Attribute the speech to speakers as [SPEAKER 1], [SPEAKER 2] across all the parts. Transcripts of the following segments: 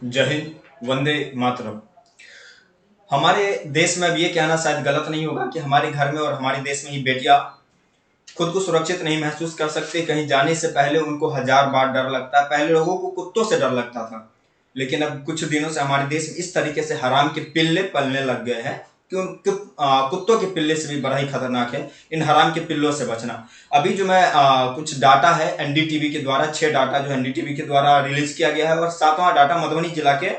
[SPEAKER 1] जय हिंद, वंदे मातरम। हमारे देश में अब ये कहना शायद गलत नहीं होगा कि हमारे घर में और हमारे देश में ही बेटियां खुद को सुरक्षित नहीं महसूस कर सकती। कहीं जाने से पहले उनको हजार बार डर लगता है। पहले लोगों को कुत्तों से डर लगता था, लेकिन अब कुछ दिनों से हमारे देश में इस तरीके से हराम के पिल्ले पलने लग गए हैं कि कुत्तों के पिल्ले से भी बड़ा ही खतरनाक है इन हराम के पिल्लों से बचना। अभी जो मैं कुछ डाटा है एनडीटीवी के द्वारा, 6 डाटा जो एनडीटीवी के द्वारा रिलीज किया गया है, और 7वां डाटा मधुबनी जिला के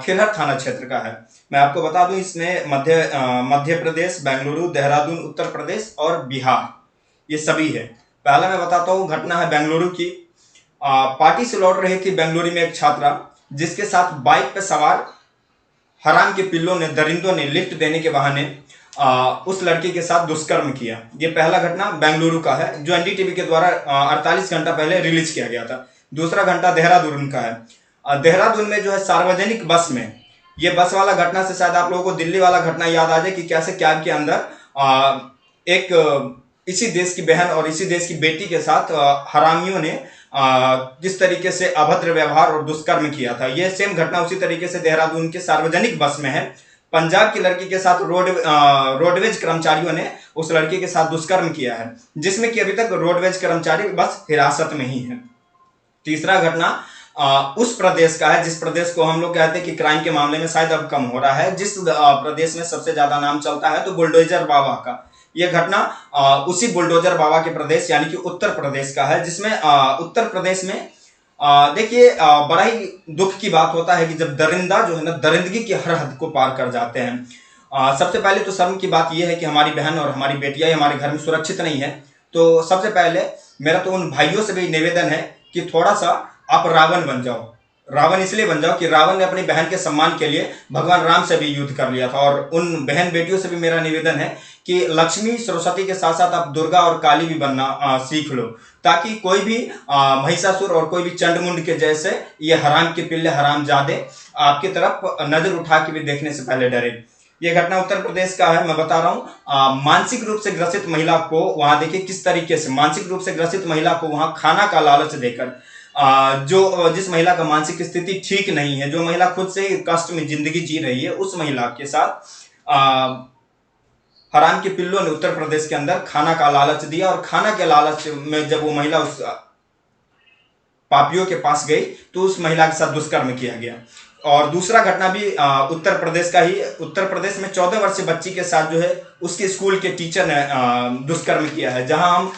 [SPEAKER 1] खिरहर थाना क्षेत्र का है। मैं आपको बता दूं, इसमें मध्य प्रदेश, बेंगलुरु, देहरादून, उत्तर प्रदेश और बिहार, ये सभी है। पहला मैं बताता हूँ, घटना है बेंगलुरु की। पार्टी से लौट रही थी बेंगलुरु में एक छात्रा, जिसके साथ बाइक पर सवार हराम के पिल्लों ने, दरिंदों ने लिफ्ट देने के बहाने उस लड़की के साथ दुष्कर्म किया। ये पहला घटना बेंगलुरु का है जो एनडीटीवी के द्वारा 48 घंटा पहले रिलीज किया गया था। दूसरा घटना देहरादून का है। देहरादून में जो है सार्वजनिक बस में, ये बस वाला घटना से शायद आप लोगों को दिल्ली वाला घटना याद आ जाए कि कैसे कैब के अंदर एक इसी देश की बहन और इसी देश की बेटी के साथ हरामियों ने किस तरीके से अभद्र व्यवहार और दुष्कर्म किया था। यह सेम घटना उसी तरीके से देहरादून के सार्वजनिक बस में है। पंजाब की लड़की के साथ रोडवेज कर्मचारियों ने उस लड़की के साथ दुष्कर्म किया है, जिसमें कि अभी तक रोडवेज कर्मचारी बस हिरासत में ही है। तीसरा घटना उस प्रदेश का है जिस प्रदेश को हम लोग कहते हैं कि क्राइम के मामले में शायद अब कम हो रहा है, जिस प्रदेश में सबसे ज्यादा नाम चलता है, तो बुलडोजर बाबा का। यह घटना उसी बुलडोजर बाबा के प्रदेश यानी कि उत्तर प्रदेश का है, जिसमें उत्तर प्रदेश में देखिए बड़ा ही दुख की बात होता है कि जब दरिंदा जो है ना, दरिंदगी की हर हद को पार कर जाते हैं। सबसे पहले तो शर्म की बात यह है कि हमारी बहन और हमारी बेटियां हमारे घर में सुरक्षित नहीं है। तो सबसे पहले मेरा तो उन भाइयों से भी निवेदन है कि थोड़ा सा आप रावण बन जाओ। रावण इसलिए बन जाओ कि रावण ने अपनी बहन के सम्मान के लिए भगवान राम से भी युद्ध कर लिया था। और उन बहन बेटियों से भी मेरा निवेदन है कि लक्ष्मी सरस्वती के साथ साथ आप दुर्गा और काली भी बनना सीख लो, ताकि कोई भी महिषासुर और कोई भी चंडमुंड के जैसे ये हराम के पिल्ले, हराम जादे आपकी तरफ नजर उठा के भी देखने से पहले डरे। ये घटना उत्तर प्रदेश का है, मैं बता रहा हूँ। मानसिक रूप से ग्रसित महिला को वहां देखिए किस तरीके से, मानसिक रूप से ग्रसित महिला को वहां खाना का लालच देकर, जिस महिला का मानसिक स्थिति ठीक नहीं है, जो महिला खुद से कष्ट में जिंदगी जी रही है, उस महिला के साथ हराम के पिल्लों ने उत्तर प्रदेश के अंदर खाना का लालच दिया। और खाना के लालच में जब वो महिला उस पापियों के पास गई तो उस महिला के साथ दुष्कर्म किया गया। और दूसरा घटना भी उत्तर प्रदेश का ही। उत्तर प्रदेश में 14 वर्षीय बच्ची के साथ जो है उसके स्कूल के टीचर ने दुष्कर्म किया है। जहां हम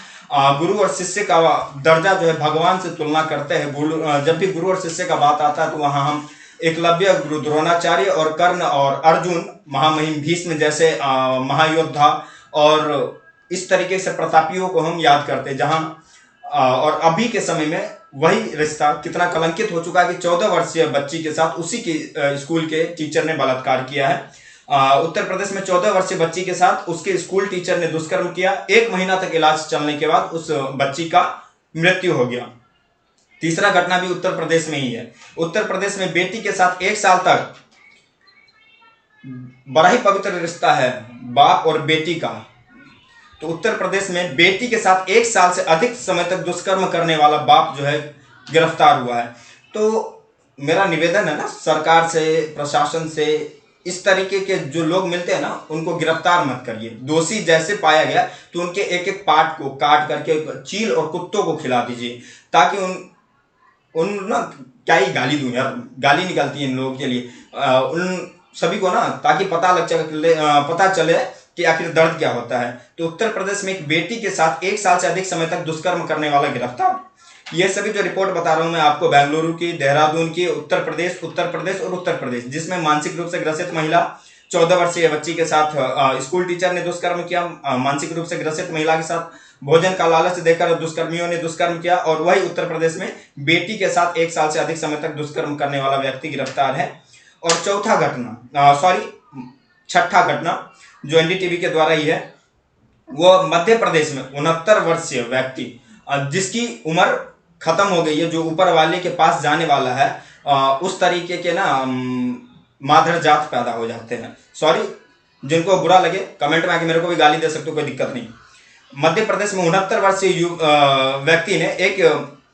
[SPEAKER 1] गुरु और शिष्य का दर्जा जो है भगवान से तुलना करते हैं। जब भी गुरु और शिष्य का बात आता है तो वहां हम एकलव्य, गुरु द्रोणाचार्य और कर्ण और अर्जुन, महामहिम भीष्म जैसे महायोद्धा और इस तरीके से प्रतापियों को हम याद करते हैं। जहां और अभी के समय में वही रिश्ता कितना कलंकित हो चुका है कि 14 वर्षीय बच्ची के साथ उसी के स्कूल के टीचर ने बलात्कार किया है। उत्तर प्रदेश में 14 वर्षीय बच्ची के साथ उसके स्कूल टीचर ने दुष्कर्म किया। 1 महीना तक इलाज चलने के बाद उस बच्ची का मृत्यु हो गया। तीसरा घटना भी उत्तर प्रदेश में ही है। उत्तर प्रदेश में बेटी के साथ 1 साल तक, बड़ा ही पवित्र रिश्ता है बाप और बेटी का, तो उत्तर प्रदेश में बेटी के साथ 1 साल से अधिक समय तक दुष्कर्म करने वाला बाप जो है गिरफ्तार हुआ है। तो मेरा निवेदन है ना सरकार से, प्रशासन से, इस तरीके के जो लोग मिलते हैं ना उनको गिरफ्तार मत करिए। दोषी जैसे पाया गया तो उनके एक एक पार्ट को काट करके चील और कुत्तों को खिला दीजिए, ताकि उन ना, क्या ही गाली दूं यार, गाली निकलती है इन लोगों के लिए, उन सभी को ना, ताकि पता चले कि आखिर दर्द क्या होता है। तो उत्तर प्रदेश में एक बेटी के साथ 1 साल से अधिक समय तक दुष्कर्म करने वाला गिरफ्तार। ये सभी जो रिपोर्ट बता रहा हूं मैं आपको, बेंगलुरु की, देहरादून की, उत्तर प्रदेश और उत्तर प्रदेश, जिसमें मानसिक रूप से ग्रसित महिला, 14 वर्षीय बच्ची के साथ स्कूल टीचर ने दुष्कर्म किया, मानसिक रूप से ग्रसित महिला के साथ भोजन का लालच देकर दुष्कर्मियों ने दुष्कर्म किया, और वही उत्तर प्रदेश में बेटी के साथ 1 साल से अधिक समय तक दुष्कर्म करने वाला व्यक्ति गिरफ्तार है। और छठा घटना जो एनडीटीवी के द्वारा ही है, वो मध्य प्रदेश में 69 वर्षीय व्यक्ति, जिसकी उम्र खत्म हो गई है, जो ऊपर वाले के पास जाने वाला है, उस तरीके के ना माधर जात पैदा हो जाते हैं। सॉरी, जिनको बुरा लगे कमेंट में आके मेरे को भी गाली दे सकते हो, कोई दिक्कत नहीं। मध्य प्रदेश में 69 वर्षीय व्यक्ति ने एक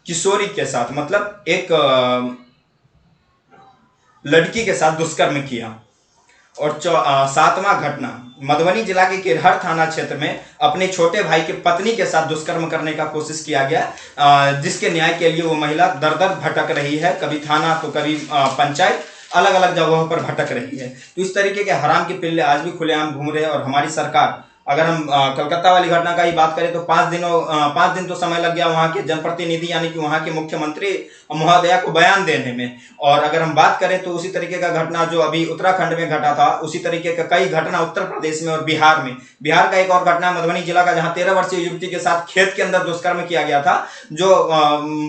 [SPEAKER 1] किशोरी के साथ, मतलब एक लड़की के साथ दुष्कर्म किया। और सातवां घटना, मधुबनी जिला के किरहर थाना क्षेत्र में अपने छोटे भाई की पत्नी के साथ दुष्कर्म करने का कोशिश किया गया, जिसके न्याय के लिए वो महिला दर दर भटक रही है, कभी थाना तो कभी पंचायत, अलग अलग जगहों पर भटक रही है। तो इस तरीके के हराम के पिल्ले आज भी खुलेआम घूम रहे हैं। और हमारी सरकार, अगर हम कलकत्ता वाली घटना का ही बात करें तो 5 दिन तो समय लग गया वहां के जनप्रतिनिधि यानी कि वहां के मुख्यमंत्री महोदया को बयान देने में। और अगर हम बात करें तो उसी तरीके का घटना जो अभी उत्तराखंड में घटा था, उसी तरीके का कई घटना उत्तर प्रदेश में और बिहार में। बिहार का एक और घटना मधुबनी जिला का, जहां 13 वर्षीय युवती के साथ खेत के अंदर दुष्कर्म किया गया था। जो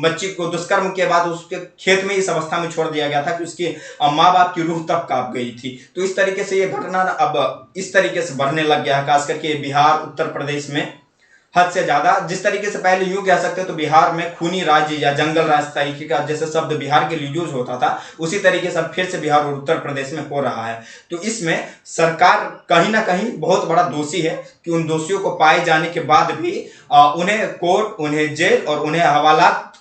[SPEAKER 1] बच्ची को दुष्कर्म के बाद उसके खेत में इस अवस्था में छोड़ दिया गया था कि उसकी माँ बाप की रूह तक कांप गई थी। तो इस तरीके से ये घटना अब इस तरीके से बढ़ने लग गया है, खास करके बिहार उत्तर प्रदेश में हद से ज्यादा। जिस तरीके से पहले यूं कह सकते तो बिहार में खूनी राज्य या जंगल राज्य तरीके का जैसे शब्द बिहार के लिए यूज होता था, उसी तरीके से फिर से बिहार और उत्तर प्रदेश में हो रहा है। तो इसमें सरकार कहीं ना कहीं बहुत बड़ा दोषी है कि उन दोषियों को पाए जाने के बाद भी उन्हें कोर्ट, उन्हें जेल और उन्हें हवालात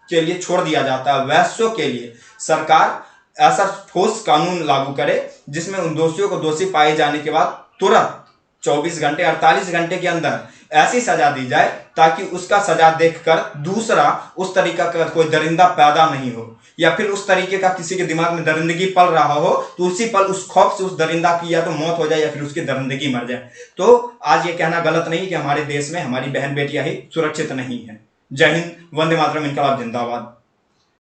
[SPEAKER 1] के लिए छोड़ दिया जाता है। वैश्यों के लिए सरकार ऐसा ठोस कानून लागू करे जिसमें उन दोषियों को दोषी पाए जाने के बाद तुरंत 24 घंटे 48 घंटे के अंदर ऐसी सजा दी जाए ताकि उसका सजा देखकर दूसरा उस तरीका का कोई दरिंदा पैदा नहीं हो, या फिर उस तरीके का किसी के दिमाग में दरिंदगी पल रहा हो तो उसी पल उस खौफ से उस दरिंदा की या तो मौत हो जाए या फिर उसकी दरिंदगी मर जाए। तो आज ये कहना गलत नहीं कि हमारे देश में हमारी बहन बेटियां ही सुरक्षित नहीं है। जय हिंद, वंदे मातरम, इनकलाब जिंदाबाद।